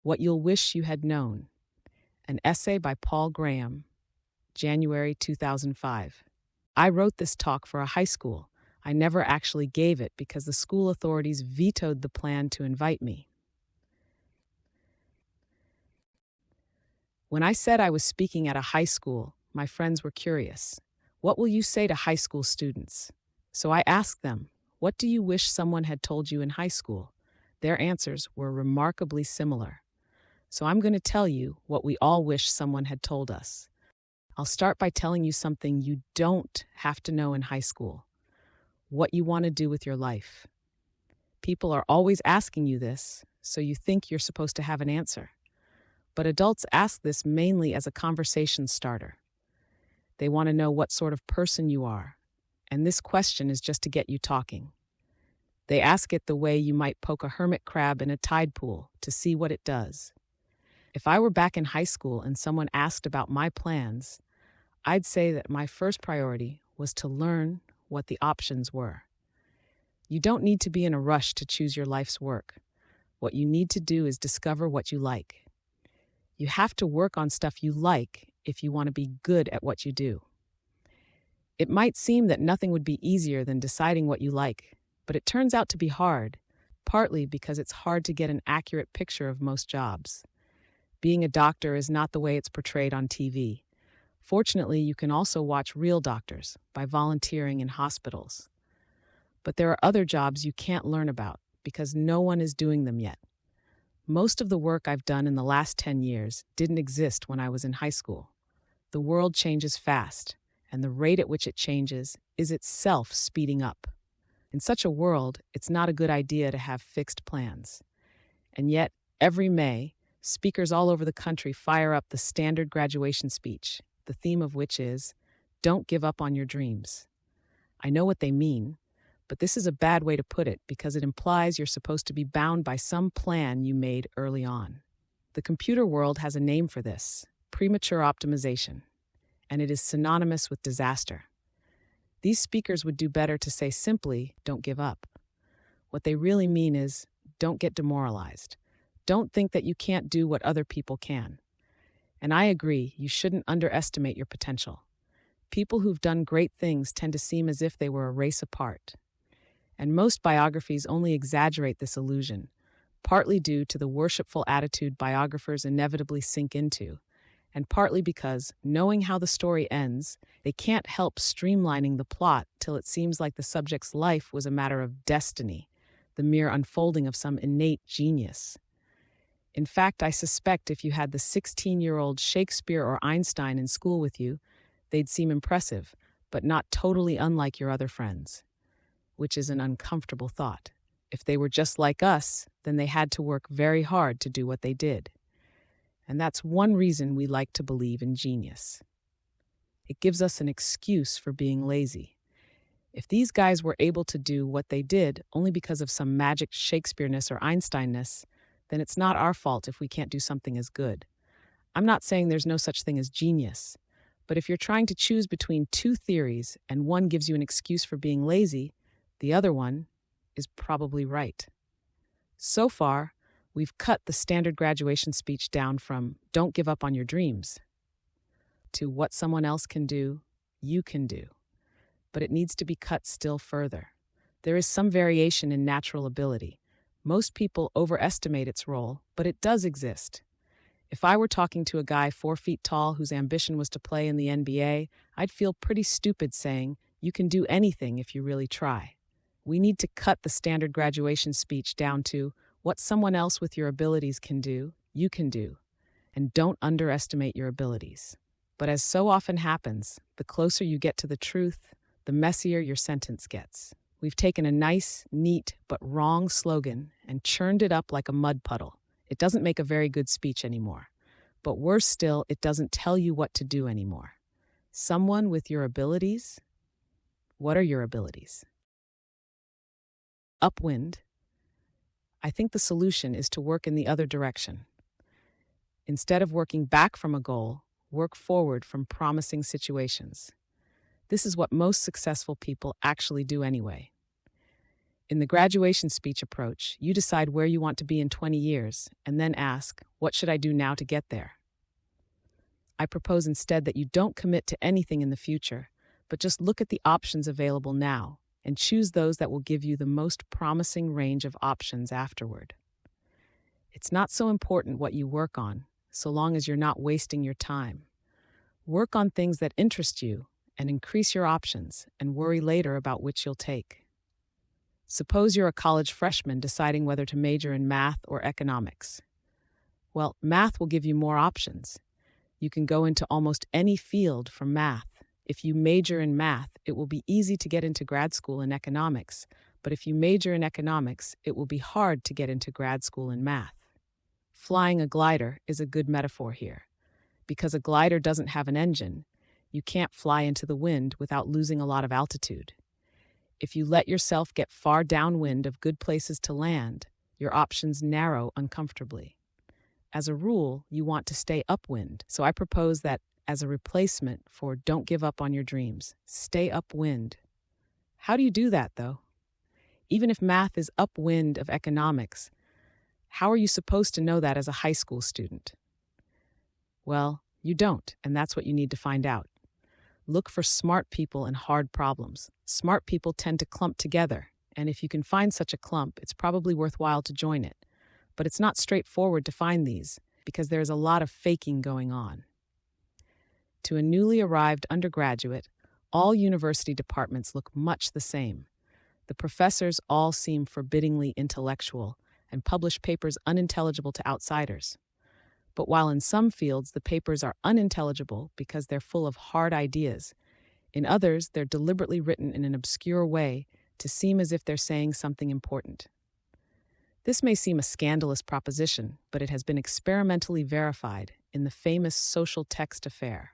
What You'll Wish You Had Known, an essay by Paul Graham, January 2005. I wrote this talk for a high school. I never actually gave it because the school authorities vetoed the plan to invite me. When I said I was speaking at a high school, my friends were curious. What will you say to high school students? So I asked them, what do you wish someone had told you in high school? Their answers were remarkably similar. So I'm going to tell you what we all wish someone had told us. I'll start by telling you something you don't have to know in high school. What you want to do with your life. People are always asking you this, so you think you're supposed to have an answer. But adults ask this mainly as a conversation starter. They want to know what sort of person you are, and this question is just to get you talking. They ask it the way you might poke a hermit crab in a tide pool to see what it does. If I were back in high school and someone asked about my plans, I'd say that my first priority was to learn what the options were. You don't need to be in a rush to choose your life's work. What you need to do is discover what you like. You have to work on stuff you like if you want to be good at what you do. It might seem that nothing would be easier than deciding what you like, but it turns out to be hard, partly because it's hard to get an accurate picture of most jobs. Being a doctor is not the way it's portrayed on TV. Fortunately, you can also watch real doctors by volunteering in hospitals. But there are other jobs you can't learn about because no one is doing them yet. Most of the work I've done in the last 10 years didn't exist when I was in high school. The world changes fast, and the rate at which it changes is itself speeding up. In such a world, it's not a good idea to have fixed plans. And yet, every May, speakers all over the country fire up the standard graduation speech, the theme of which is, "Don't give up on your dreams." I know what they mean, but this is a bad way to put it because it implies you're supposed to be bound by some plan you made early on. The computer world has a name for this, premature optimization, and it is synonymous with disaster. These speakers would do better to say simply, "Don't give up." What they really mean is, don't get demoralized. Don't think that you can't do what other people can. And I agree, you shouldn't underestimate your potential. People who've done great things tend to seem as if they were a race apart. And most biographies only exaggerate this illusion, partly due to the worshipful attitude biographers inevitably sink into, and partly because, knowing how the story ends, they can't help streamlining the plot till it seems like the subject's life was a matter of destiny, the mere unfolding of some innate genius. In fact, I suspect if you had the 16-year-old Shakespeare or Einstein in school with you, they'd seem impressive, but not totally unlike your other friends. Which is an uncomfortable thought. If they were just like us, then they had to work very hard to do what they did. And that's one reason we like to believe in genius. It gives us an excuse for being lazy. If these guys were able to do what they did only because of some magic Shakespeare-ness or Einstein-ness, then it's not our fault if we can't do something as good. I'm not saying there's no such thing as genius, but if you're trying to choose between two theories and one gives you an excuse for being lazy, the other one is probably right. So far, we've cut the standard graduation speech down from "don't give up on your dreams" to "what someone else can do, you can do." But it needs to be cut still further. There is some variation in natural ability. Most people overestimate its role, but it does exist. If I were talking to a guy 4 feet tall whose ambition was to play in the NBA, I'd feel pretty stupid saying, "You can do anything if you really try." We need to cut the standard graduation speech down to "what someone else with your abilities can do, you can do." And don't underestimate your abilities. But as so often happens, the closer you get to the truth, the messier your sentence gets. We've taken a nice, neat, but wrong slogan and churned it up like a mud puddle. It doesn't make a very good speech anymore. But worse still, it doesn't tell you what to do anymore. Someone with your abilities? What are your abilities? Upwind. I think the solution is to work in the other direction. Instead of working back from a goal, work forward from promising situations. This is what most successful people actually do anyway. In the graduation speech approach, you decide where you want to be in 20 years and then ask, what should I do now to get there? I propose instead that you don't commit to anything in the future, but just look at the options available now and choose those that will give you the most promising range of options afterward. It's not so important what you work on, so long as you're not wasting your time. Work on things that interest you and increase your options, and worry later about which you'll take. Suppose you're a college freshman deciding whether to major in math or economics. Well, math will give you more options. You can go into almost any field from math. If you major in math, it will be easy to get into grad school in economics, but if you major in economics, it will be hard to get into grad school in math. Flying a glider is a good metaphor here. Because a glider doesn't have an engine, you can't fly into the wind without losing a lot of altitude. If you let yourself get far downwind of good places to land, your options narrow uncomfortably. As a rule, you want to stay upwind, so I propose that as a replacement for don't give up on your dreams, stay upwind. How do you do that, though? Even if math is upwind of economics, how are you supposed to know that as a high school student? Well, you don't, and that's what you need to find out. Look for smart people and hard problems. Smart people tend to clump together, and if you can find such a clump, it's probably worthwhile to join it. But it's not straightforward to find these, because there is a lot of faking going on. To a newly arrived undergraduate, all university departments look much the same. The professors all seem forbiddingly intellectual and publish papers unintelligible to outsiders. But while in some fields the papers are unintelligible because they're full of hard ideas, in others they're deliberately written in an obscure way to seem as if they're saying something important. This may seem a scandalous proposition, but it has been experimentally verified in the famous social text affair.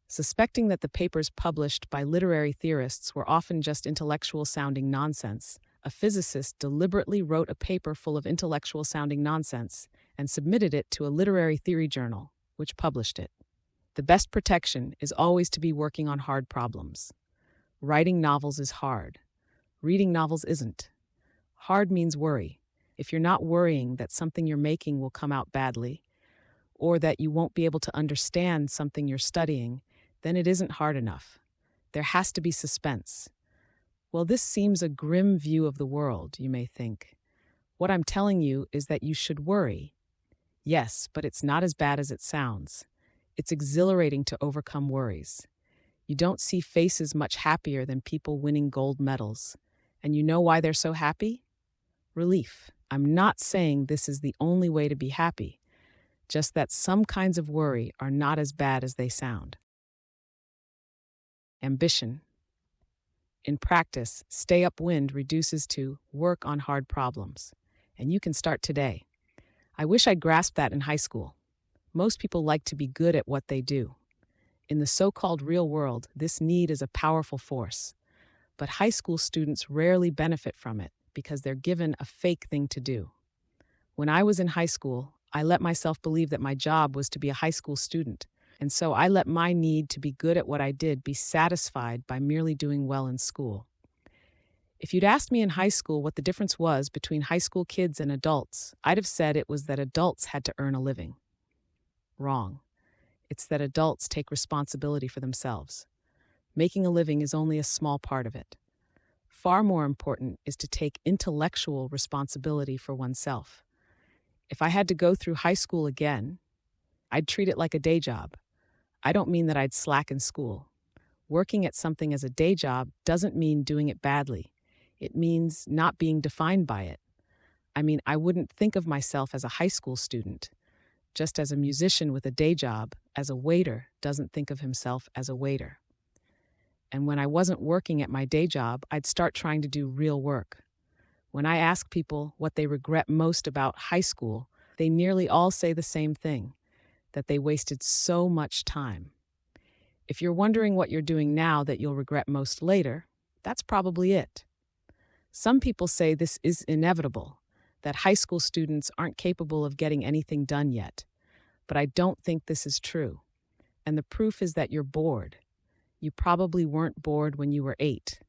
Suspecting that the papers published by literary theorists were often just intellectual-sounding nonsense, a physicist deliberately wrote a paper full of intellectual-sounding nonsense and submitted it to a literary theory journal, which published it. The best protection is always to be working on hard problems. Writing novels is hard. Reading novels isn't. Hard means worry. If you're not worrying that something you're making will come out badly, or that you won't be able to understand something you're studying, then it isn't hard enough. There has to be suspense. Well, this seems a grim view of the world, you may think. What I'm telling you is that you should worry. Yes, but it's not as bad as it sounds. It's exhilarating to overcome worries. You don't see faces much happier than people winning gold medals. And you know why they're so happy? Relief. I'm not saying this is the only way to be happy, just that some kinds of worry are not as bad as they sound. Ambition. In practice, stay upwind reduces to work on hard problems. And you can start today. I wish I'd grasped that in high school. Most people like to be good at what they do. In the so-called real world, this need is a powerful force. But high school students rarely benefit from it because they're given a fake thing to do. When I was in high school, I let myself believe that my job was to be a high school student, and so I let my need to be good at what I did be satisfied by merely doing well in school. If you'd asked me in high school what the difference was between high school kids and adults, I'd have said it was that adults had to earn a living. Wrong. It's that adults take responsibility for themselves. Making a living is only a small part of it. Far more important is to take intellectual responsibility for oneself. If I had to go through high school again, I'd treat it like a day job. I don't mean that I'd slack in school. Working at something as a day job doesn't mean doing it badly. It means not being defined by it. I mean, I wouldn't think of myself as a high school student, just as a musician with a day job, as a waiter, doesn't think of himself as a waiter. And when I wasn't working at my day job, I'd start trying to do real work. When I ask people what they regret most about high school, they nearly all say the same thing, that they wasted so much time. If you're wondering what you're doing now that you'll regret most later, that's probably it. Some people say this is inevitable, that high school students aren't capable of getting anything done yet. But I don't think this is true. And the proof is that you're bored. You probably weren't bored when you were 8.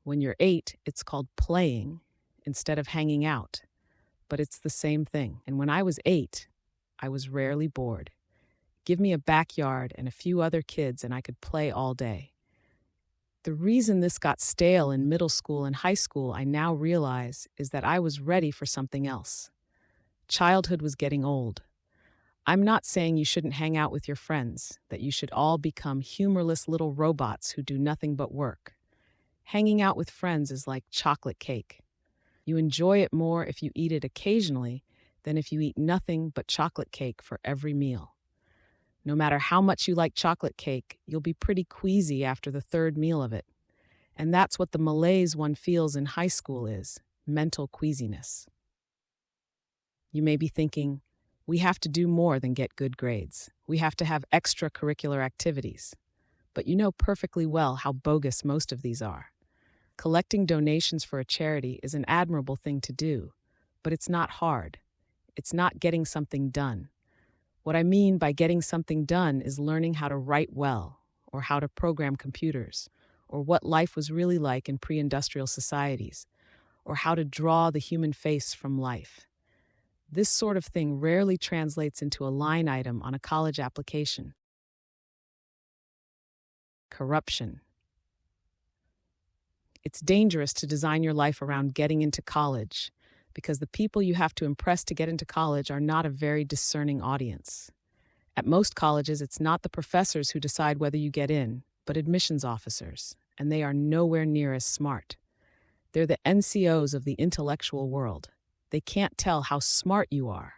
When you're 8, it's called playing instead of hanging out, but it's the same thing. And when I was 8, I was rarely bored. Give me a backyard and a few other kids, and I could play all day. The reason this got stale in middle school and high school, I now realize, is that I was ready for something else. Childhood was getting old. I'm not saying you shouldn't hang out with your friends, that you should all become humorless little robots who do nothing but work. Hanging out with friends is like chocolate cake. You enjoy it more if you eat it occasionally than if you eat nothing but chocolate cake for every meal. No matter how much you like chocolate cake, you'll be pretty queasy after the third meal of it. And that's what the malaise one feels in high school is, mental queasiness. You may be thinking, we have to do more than get good grades. We have to have extracurricular activities. But you know perfectly well how bogus most of these are. Collecting donations for a charity is an admirable thing to do, but it's not hard. It's not getting something done. What I mean by getting something done is learning how to write well, or how to program computers, or what life was really like in pre-industrial societies, or how to draw the human face from life. This sort of thing rarely translates into a line item on a college application. Corruption. It's dangerous to design your life around getting into college, because the people you have to impress to get into college are not a very discerning audience. At most colleges, it's not the professors who decide whether you get in, but admissions officers, and they are nowhere near as smart. They're the NCOs of the intellectual world. They can't tell how smart you are.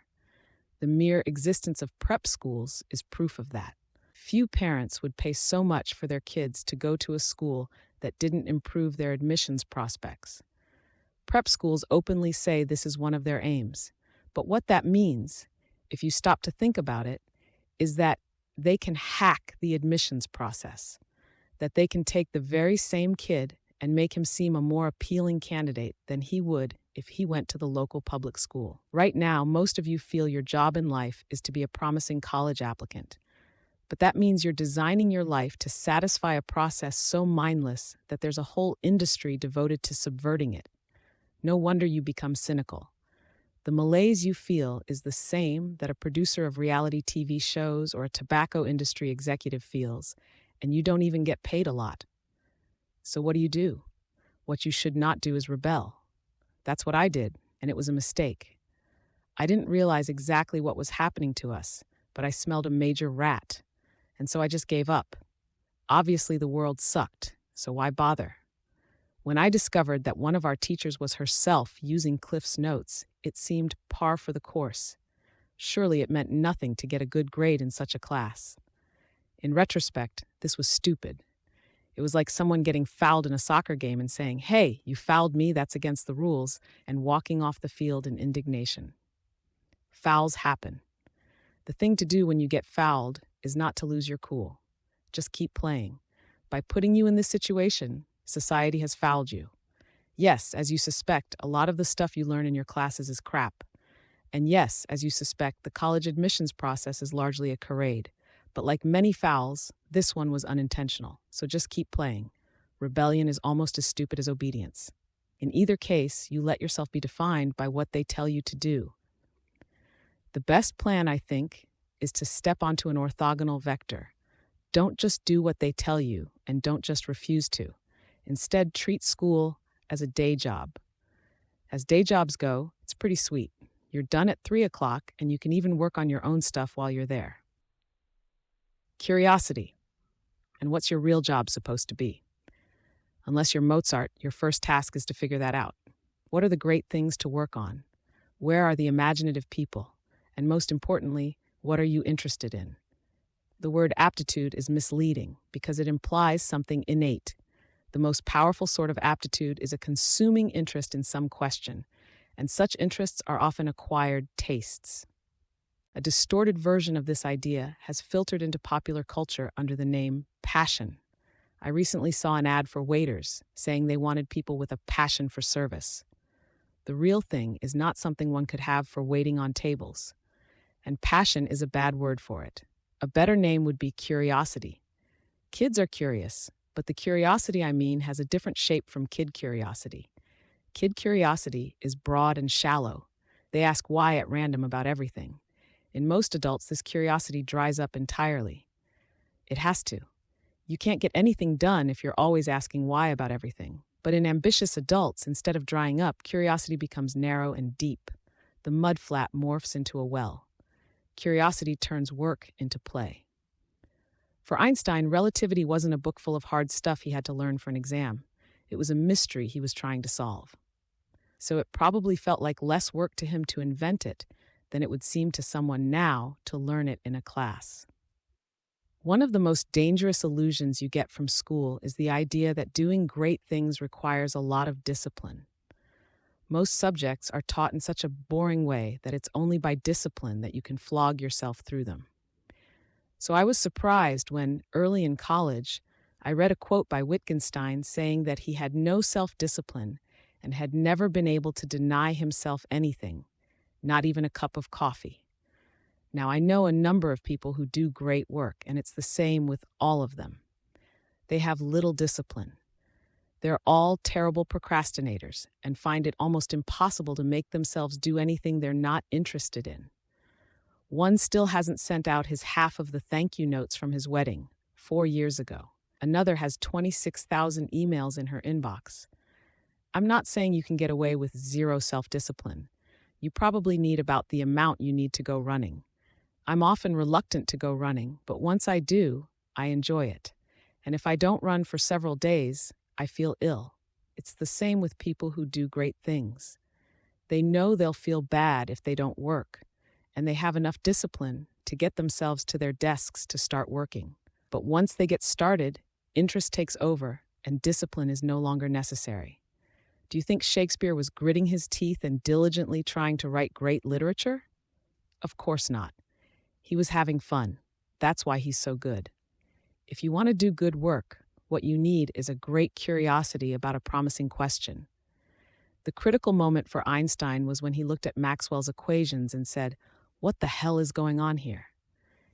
The mere existence of prep schools is proof of that. Few parents would pay so much for their kids to go to a school that didn't improve their admissions prospects. Prep schools openly say this is one of their aims. But what that means, if you stop to think about it, is that they can hack the admissions process. That they can take the very same kid and make him seem a more appealing candidate than he would if he went to the local public school. Right now, most of you feel your job in life is to be a promising college applicant. But that means you're designing your life to satisfy a process so mindless that there's a whole industry devoted to subverting it. No wonder you become cynical. The malaise you feel is the same that a producer of reality TV shows or a tobacco industry executive feels, and you don't even get paid a lot. So what do? What you should not do is rebel. That's what I did, and it was a mistake. I didn't realize exactly what was happening to us, but I smelled a major rat, and so I just gave up. Obviously, the world sucked, so why bother? When I discovered that one of our teachers was herself using Cliff's notes, it seemed par for the course. Surely it meant nothing to get a good grade in such a class. In retrospect, this was stupid. It was like someone getting fouled in a soccer game and saying, "Hey, you fouled me, that's against the rules," and walking off the field in indignation. Fouls happen. The thing to do when you get fouled is not to lose your cool. Just keep playing. By putting you in this situation, society has fouled you. Yes, as you suspect, a lot of the stuff you learn in your classes is crap. And yes, as you suspect, the college admissions process is largely a charade. But like many fouls, this one was unintentional. So just keep playing. Rebellion is almost as stupid as obedience. In either case, you let yourself be defined by what they tell you to do. The best plan, I think, is to step onto an orthogonal vector. Don't just do what they tell you, and don't just refuse to. Instead, treat school as a day job. As day jobs go, it's pretty sweet. You're done at 3 o'clock, and you can even work on your own stuff while you're there. Curiosity. And what's your real job supposed to be? Unless you're Mozart, your first task is to figure that out. What are the great things to work on? Where are the imaginative people? And most importantly, what are you interested in? The word aptitude is misleading because it implies something innate. The most powerful sort of aptitude is a consuming interest in some question, and such interests are often acquired tastes. A distorted version of this idea has filtered into popular culture under the name passion. I recently saw an ad for waiters saying they wanted people with a passion for service. The real thing is not something one could have for waiting on tables. And passion is a bad word for it. A better name would be curiosity. Kids are curious, But the curiosity I mean has a different shape from kid curiosity. Kid curiosity is broad and shallow. They ask why at random about everything. In most adults, this curiosity dries up entirely. It has to. You can't get anything done if you're always asking why about everything. But in ambitious adults, instead of drying up, curiosity becomes narrow and deep. The mudflat morphs into a well. Curiosity turns work into play. For Einstein, relativity wasn't a book full of hard stuff he had to learn for an exam. It was a mystery he was trying to solve. So it probably felt like less work to him to invent it than it would seem to someone now to learn it in a class. One of the most dangerous illusions you get from school is the idea that doing great things requires a lot of discipline. Most subjects are taught in such a boring way that it's only by discipline that you can flog yourself through them. So I was surprised when, early in college, I read a quote by Wittgenstein saying that he had no self-discipline and had never been able to deny himself anything, not even a cup of coffee. Now, I know a number of people who do great work, and it's the same with all of them. They have little discipline. They're all terrible procrastinators and find it almost impossible to make themselves do anything they're not interested in. One still hasn't sent out his half of the thank you notes from his wedding 4 years ago. Another has 26,000 emails in her inbox. I'm not saying you can get away with zero self-discipline. You probably need about the amount you need to go running. I'm often reluctant to go running, but once I do, I enjoy it. And if I don't run for several days, I feel ill. It's the same with people who do great things. They know they'll feel bad if they don't work, and they have enough discipline to get themselves to their desks to start working. But once they get started, interest takes over, and discipline is no longer necessary. Do you think Shakespeare was gritting his teeth and diligently trying to write great literature? Of course not. He was having fun. That's why he's so good. If you want to do good work, what you need is a great curiosity about a promising question. The critical moment for Einstein was when he looked at Maxwell's equations and said, "What the hell is going on here?"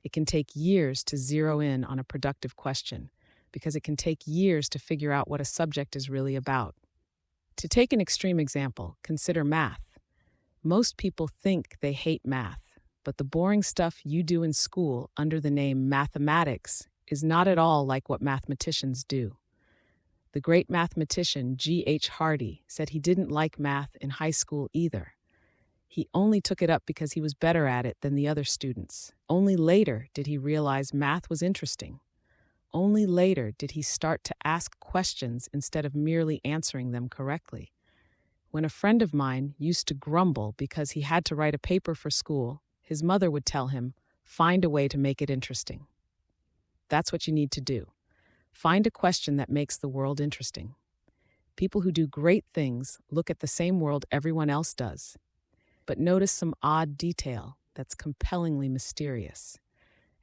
It can take years to zero in on a productive question, because it can take years to figure out what a subject is really about. To take an extreme example, consider math. Most people think they hate math, but the boring stuff you do in school under the name mathematics is not at all like what mathematicians do. The great mathematician G.H. Hardy said he didn't like math in high school either. He only took it up because he was better at it than the other students. Only later did he realize math was interesting. Only later did he start to ask questions instead of merely answering them correctly. When a friend of mine used to grumble because he had to write a paper for school, his mother would tell him, "Find a way to make it interesting." That's what you need to do. Find a question that makes the world interesting. People who do great things look at the same world everyone else does, but notice some odd detail that's compellingly mysterious.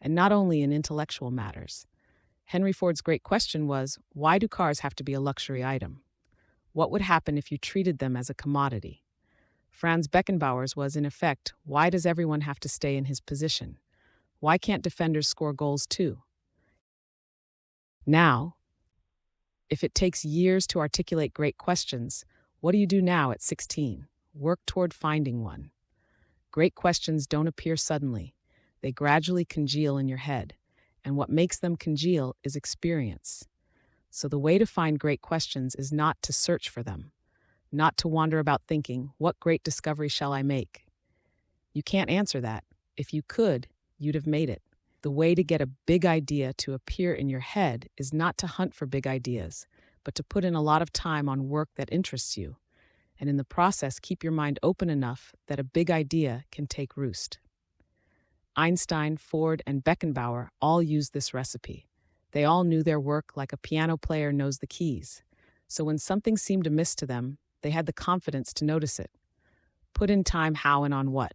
And not only in intellectual matters. Henry Ford's great question was, why do cars have to be a luxury item? What would happen if you treated them as a commodity? Franz Beckenbauer's was, in effect, why does everyone have to stay in his position? Why can't defenders score goals too? Now, if it takes years to articulate great questions, what do you do now at 16? Work toward finding one. Great questions don't appear suddenly. They gradually congeal in your head, and what makes them congeal is experience. So the way to find great questions is not to search for them, not to wander about thinking, what great discovery shall I make? You can't answer that. If you could, you'd have made it. The way to get a big idea to appear in your head is not to hunt for big ideas, but to put in a lot of time on work that interests you, and in the process keep your mind open enough that a big idea can take roost. Einstein, Ford, and Beckenbauer all used this recipe. They all knew their work like a piano player knows the keys. So when something seemed amiss to them, they had the confidence to notice it. Put in time how and on what.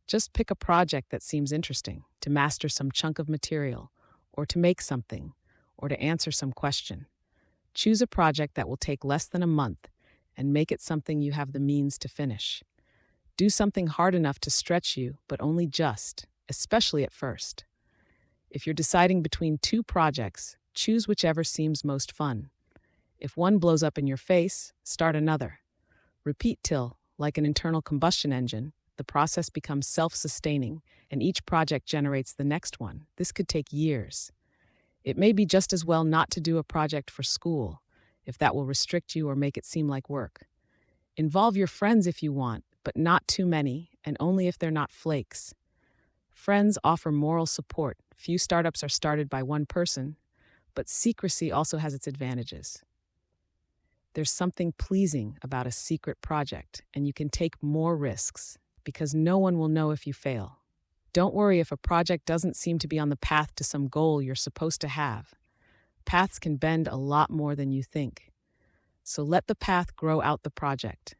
Just pick a project that seems interesting, to master some chunk of material, or to make something, or to answer some question. Choose a project that will take less than a month and make it something you have the means to finish. Do something hard enough to stretch you, but only just, especially at first. If you're deciding between two projects, Choose whichever seems most fun. If one blows up in your face, start another. Repeat till, like an internal combustion engine, the process becomes self-sustaining, and each project generates the next one. This could take years. It may be just as well not to do a project for school, if that will restrict you or make it seem like work. Involve your friends if you want, but not too many, and only if they're not flakes. Friends offer moral support. Few startups are started by one person, but secrecy also has its advantages. There's something pleasing about a secret project, and you can take more risks because no one will know if you fail. Don't worry if a project doesn't seem to be on the path to some goal you're supposed to have. Paths can bend a lot more than you think. So let the path grow out the project.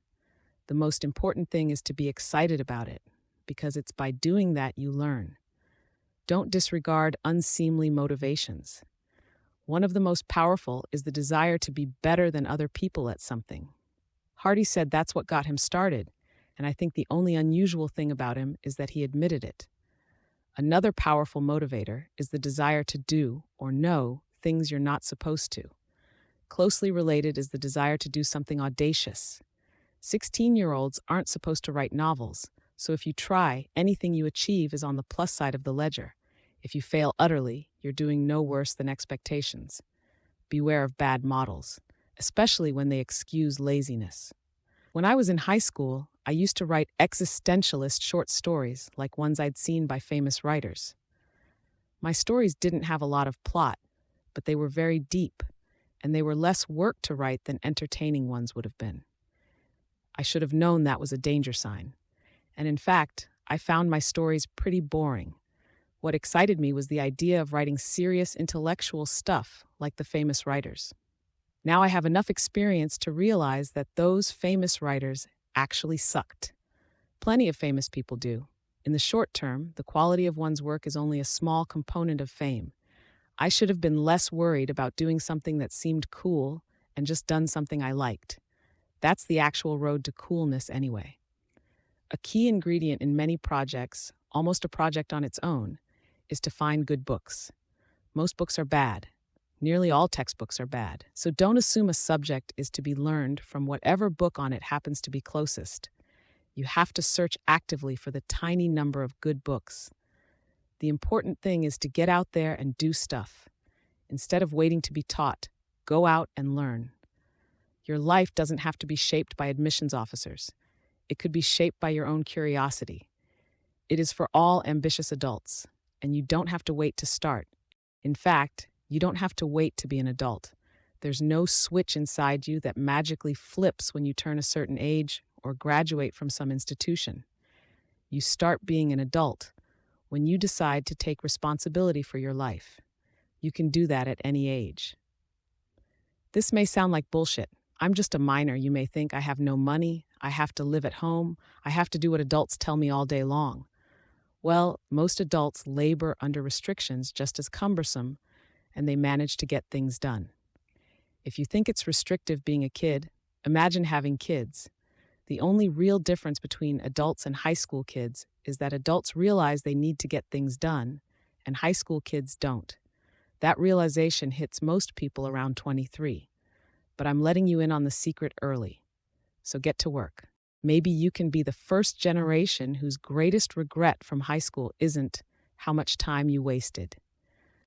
The most important thing is to be excited about it, because it's by doing that you learn. Don't disregard unseemly motivations. One of the most powerful is the desire to be better than other people at something. Hardy said that's what got him started, and I think the only unusual thing about him is that he admitted it. Another powerful motivator is the desire to do or know things you're not supposed to. Closely related is the desire to do something audacious. 16-year-olds aren't supposed to write novels, so if you try, anything you achieve is on the plus side of the ledger. If you fail utterly, you're doing no worse than expectations. Beware of bad models, especially when they excuse laziness. When I was in high school, I used to write existentialist short stories like ones I'd seen by famous writers. My stories didn't have a lot of plot, but they were very deep, and they were less work to write than entertaining ones would have been. I should have known that was a danger sign. And in fact, I found my stories pretty boring. What excited me was the idea of writing serious intellectual stuff like the famous writers. Now I have enough experience to realize that those famous writers actually sucked. Plenty of famous people do. In the short term, the quality of one's work is only a small component of fame. I should have been less worried about doing something that seemed cool and just done something I liked. That's the actual road to coolness anyway. A key ingredient in many projects, almost a project on its own, is to find good books. Most books are bad. Nearly all textbooks are bad. So don't assume a subject is to be learned from whatever book on it happens to be closest. You have to search actively for the tiny number of good books. The important thing is to get out there and do stuff. Instead of waiting to be taught, go out and learn. Your life doesn't have to be shaped by admissions officers. It could be shaped by your own curiosity. It is for all ambitious adults, and you don't have to wait to start. In fact, you don't have to wait to be an adult. There's no switch inside you that magically flips when you turn a certain age or graduate from some institution. You start being an adult when you decide to take responsibility for your life. You can do that at any age. This may sound like bullshit. I'm just a minor, you may think. I have no money. I have to live at home. I have to do what adults tell me all day long. Well, most adults labor under restrictions just as cumbersome, and they manage to get things done. If you think it's restrictive being a kid, imagine having kids. The only real difference between adults and high school kids is that adults realize they need to get things done, and high school kids don't. That realization hits most people around 23. But I'm letting you in on the secret early. So get to work. Maybe you can be the first generation whose greatest regret from high school isn't how much time you wasted.